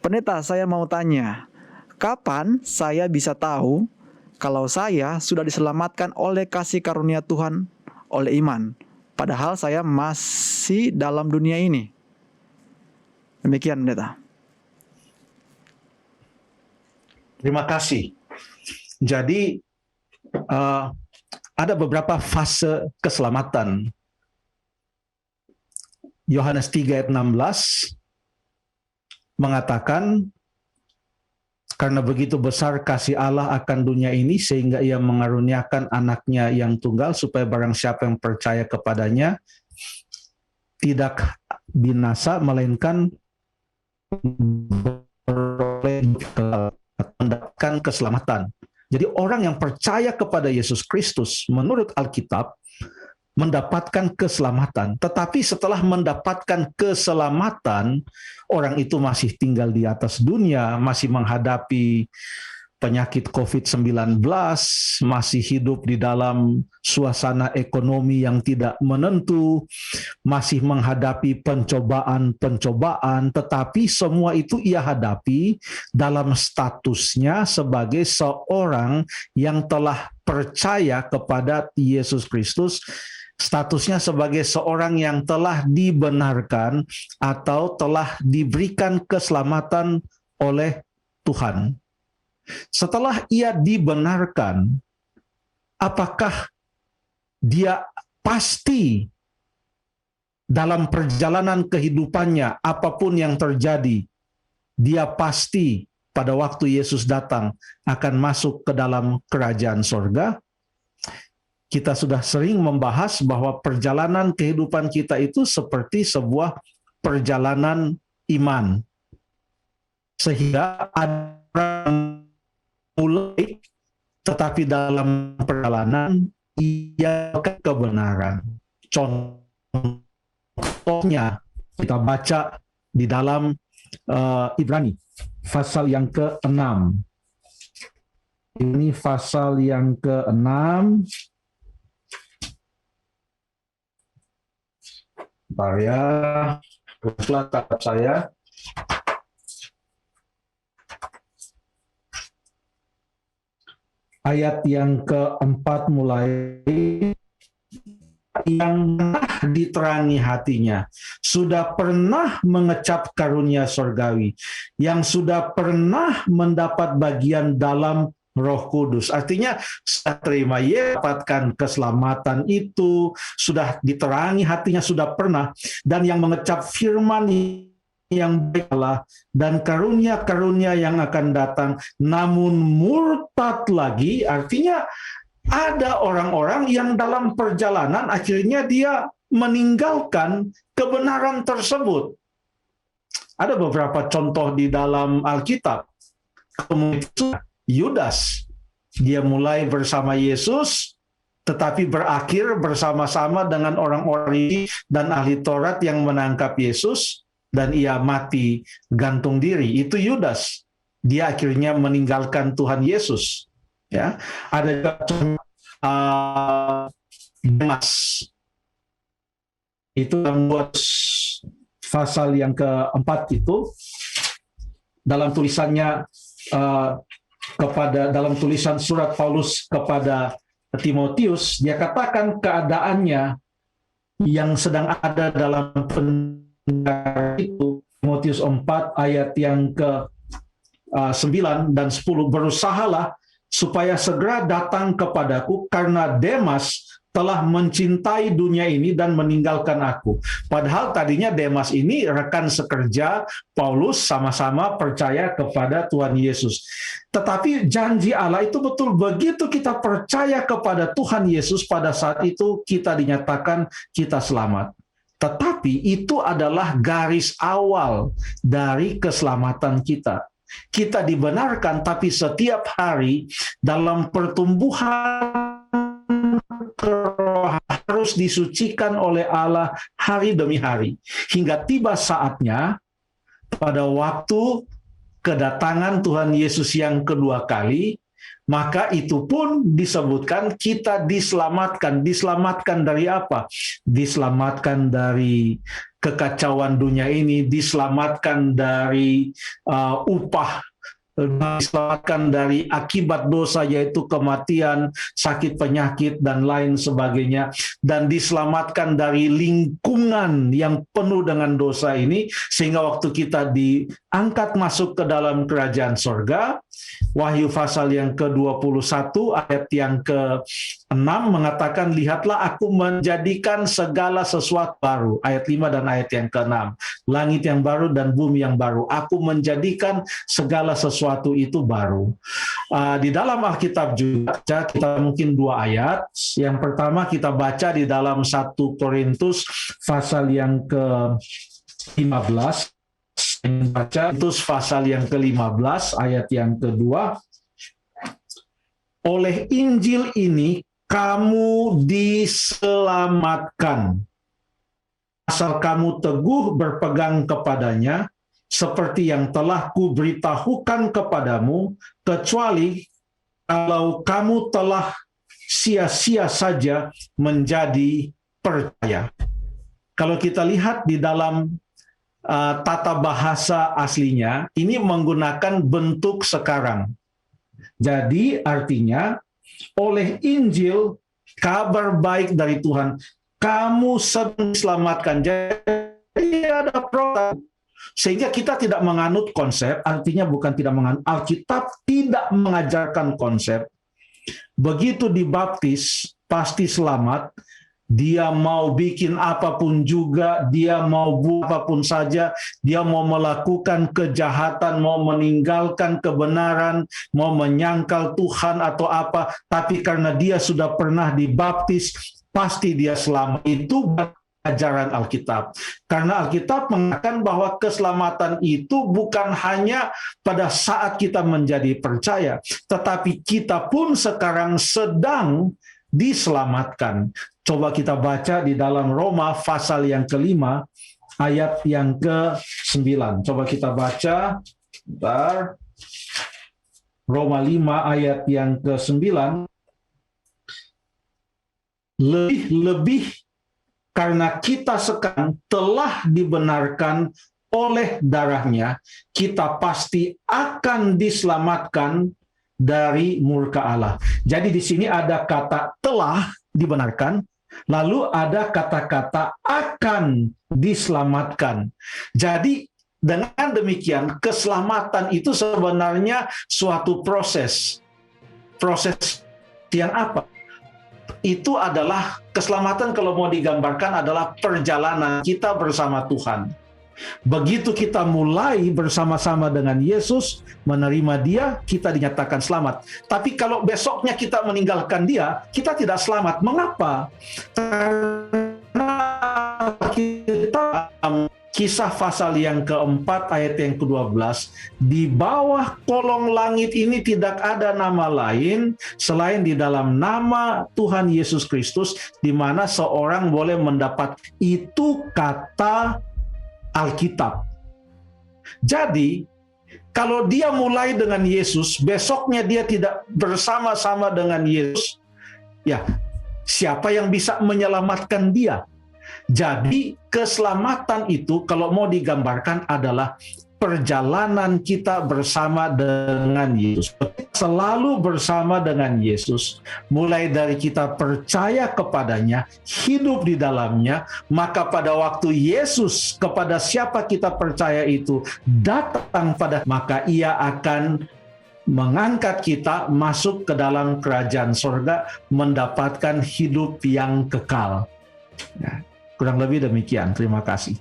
Pendeta, saya mau tanya, kapan saya bisa tahu kalau saya sudah diselamatkan oleh kasih karunia Tuhan oleh iman, padahal saya masih dalam dunia ini? Demikian, pendeta. Terima kasih. Jadi ada beberapa fase keselamatan. Yohanes 3 ayat 16 mengatakan, karena begitu besar kasih Allah akan dunia ini sehingga ia mengaruniakan anaknya yang tunggal supaya barang siapa yang percaya kepadanya tidak binasa melainkan mendapatkan keselamatan. Jadi orang yang percaya kepada Yesus Kristus menurut Alkitab mendapatkan keselamatan. Tetapi setelah mendapatkan keselamatan, orang itu masih tinggal di atas dunia, masih menghadapi penyakit COVID-19, masih hidup di dalam suasana ekonomi yang tidak menentu, masih menghadapi pencobaan-pencobaan, tetapi semua itu ia hadapi dalam statusnya sebagai seorang yang telah percaya kepada Yesus Kristus, statusnya sebagai seorang yang telah dibenarkan atau telah diberikan keselamatan oleh Tuhan. Setelah ia dibenarkan, apakah dia pasti dalam perjalanan kehidupannya, apapun yang terjadi, dia pasti pada waktu Yesus datang akan masuk ke dalam kerajaan sorga? Kita sudah sering membahas bahwa perjalanan kehidupan kita itu seperti sebuah perjalanan iman. Sehingga ada orang mulai, tetapi dalam perjalanan ia kebenaran. Contohnya kita baca di dalam Ibrani pasal yang ke-6. Ini pasal yang ke-6. Bentar ya, kata saya. Ayat yang ke-4 mulai, yang pernah diterangi hatinya, sudah pernah mengecap karunia sorgawi, yang sudah pernah mendapat bagian dalam Roh Kudus. Artinya sudah terima, ia dapatkan keselamatan itu, sudah diterangi hatinya, sudah pernah, dan yang mengecap firman yang baiklah dan karunia-karunia yang akan datang, namun murtad lagi. Artinya ada orang-orang yang dalam perjalanan akhirnya dia meninggalkan kebenaran tersebut. Ada beberapa contoh di dalam Alkitab. Kemudian Yudas, dia mulai bersama Yesus, tetapi berakhir bersama-sama dengan orang-orang dan ahli Taurat yang menangkap Yesus, dan ia mati gantung diri. Itu Yudas. Dia akhirnya meninggalkan Tuhan Yesus. Ya, ada juga Demas. Itu yang buat pasal yang keempat itu dalam tulisannya dalam tulisan surat Paulus kepada Timotius, dia katakan keadaannya yang sedang ada dalam penjara itu. Timotius 4 ayat yang ke-9 dan 10, berusahalah supaya segera datang kepadaku, karena Demas telah mencintai dunia ini dan meninggalkan aku. Padahal tadinya Demas ini rekan sekerja Paulus, sama-sama percaya kepada Tuhan Yesus. Tetapi janji Allah itu betul, begitu kita percaya kepada Tuhan Yesus, pada saat itu kita dinyatakan kita selamat. Tetapi itu adalah garis awal dari keselamatan kita. Kita dibenarkan, tapi setiap hari dalam pertumbuhan harus disucikan oleh Allah hari demi hari. Hingga tiba saatnya pada waktu kedatangan Tuhan Yesus yang kedua kali, maka itu pun disebutkan kita diselamatkan. Diselamatkan dari apa? Diselamatkan dari kekacauan dunia ini, diselamatkan dari upah, diselamatkan dari akibat dosa yaitu kematian, sakit penyakit, dan lain sebagainya, dan diselamatkan dari lingkungan yang penuh dengan dosa ini, sehingga waktu kita diangkat masuk ke dalam kerajaan sorga. Wahyu pasal yang ke-21 ayat yang ke-6 mengatakan, lihatlah aku menjadikan segala sesuatu baru. Ayat 5 dan ayat yang ke-6. Langit yang baru dan bumi yang baru. Aku menjadikan segala sesuatu itu baru. Di dalam Alkitab juga kita mungkin 2 ayat. Yang pertama kita baca di dalam 1 Korintus pasal yang ke-15. Baca Titus pasal yang ke-15 ayat yang kedua. Oleh Injil ini kamu diselamatkan asal kamu teguh berpegang kepadanya, seperti yang telah kuberitahukan kepadamu, kecuali kalau kamu telah sia-sia saja menjadi percaya. Kalau kita lihat di dalam tata bahasa aslinya, ini menggunakan bentuk sekarang. Jadi artinya, oleh Injil, kabar baik dari Tuhan, kamu sedang diselamatkan. Jadi ada proses. Sehingga kita tidak menganut konsep, artinya bukan tidak menganut. Alkitab tidak mengajarkan konsep. Begitu dibaptis, pasti selamat. Dia mau bikin apapun juga, dia mau buat apapun saja, dia mau melakukan kejahatan, mau meninggalkan kebenaran, mau menyangkal Tuhan atau apa, tapi karena dia sudah pernah dibaptis, pasti dia selamat. Itu ajaran Alkitab. Karena Alkitab mengatakan bahwa keselamatan itu bukan hanya pada saat kita menjadi percaya, tetapi kita pun sekarang sedang diselamatkan. Coba kita baca di dalam Roma pasal yang ke-5 ayat yang ke-9. Coba kita baca Roma 5 ayat yang ke-9. Lebih karena kita sekarang telah dibenarkan oleh darahnya, kita pasti akan diselamatkan dari murka Allah. Jadi di sini ada kata telah dibenarkan, lalu ada kata-kata akan diselamatkan. Jadi dengan demikian keselamatan itu sebenarnya suatu proses. Proses yang apa? Itu adalah keselamatan, kalau mau digambarkan adalah perjalanan kita bersama Tuhan. Begitu kita mulai bersama-sama dengan Yesus, menerima Dia, kita dinyatakan selamat. Tapi kalau besoknya kita meninggalkan Dia, kita tidak selamat. Mengapa? Karena kita Kisah pasal yang keempat ayat yang ke-12, di bawah kolong langit ini tidak ada nama lain selain di dalam nama Tuhan Yesus Kristus, di mana seorang boleh mendapat. Itu kata Alkitab. Jadi, kalau dia mulai dengan Yesus, besoknya dia tidak bersama-sama dengan Yesus, ya, siapa yang bisa menyelamatkan dia? Jadi, keselamatan itu kalau mau digambarkan adalah perjalanan kita bersama dengan Yesus. Selalu bersama dengan Yesus, mulai dari kita percaya kepadanya, hidup di dalamnya, maka pada waktu Yesus kepada siapa kita percaya itu datang maka Ia akan mengangkat kita masuk ke dalam kerajaan sorga, mendapatkan hidup yang kekal. Kurang lebih demikian. Terima kasih.